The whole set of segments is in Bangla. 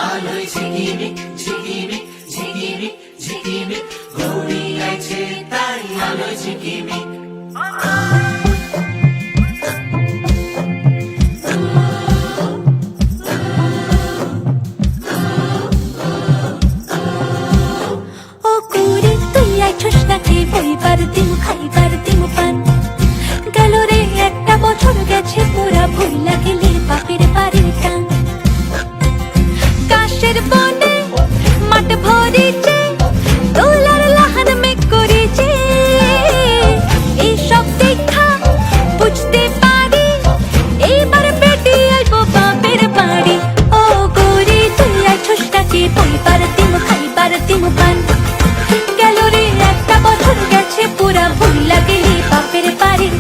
আলোয় ঝিকিমিক ঝিকিমিক ঝিকিমিক ঝিকিমিক গৌরী আইছে তাই আলোয় ঝিকিমিক ও গৌরী তুই আইছস নাকি বইবার দিমু খাইবার দিমু পান গেল রে একটা বছর গেছে পুরা ভুইলা গেলি বাপের বাড়ির টান কাশের বনে মাঠ ভরিছে দোলার লাহান মেঘ করেছে এইসব দেখা বুঝতে পারি এইবার বেটি আইবো বাপের বাড়ি ও গৌরী তুই আইছস নাকি বইবার দিমু খাইবার দিমু পান গেল রে একটা বছর গেছে পুরা ভুইলা গেলি বাপের বাড়ির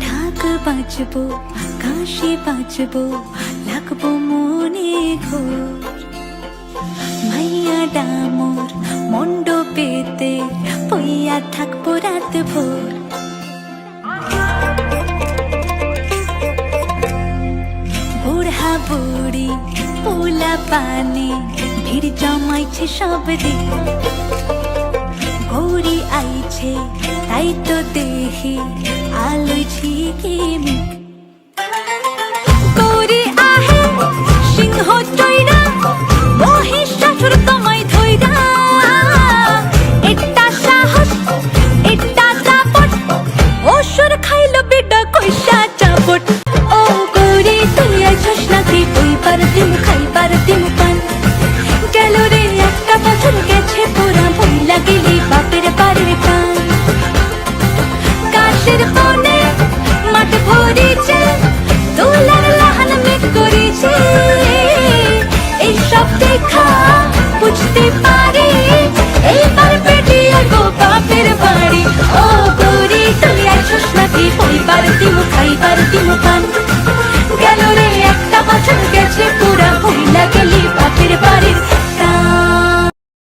ঢাক বাজবো কাশি বাজবো লাগবো মনে ঘোর মাইয়া ডামোর মণ্ডপেতে পইয়া থাকবো রাত ভোর বুড়া বুড়ি পোলা পানি ভিড় জমাইছে সব দিন গৌরী আইছে তাই তো দেখি আলোয় ঝিকিমিক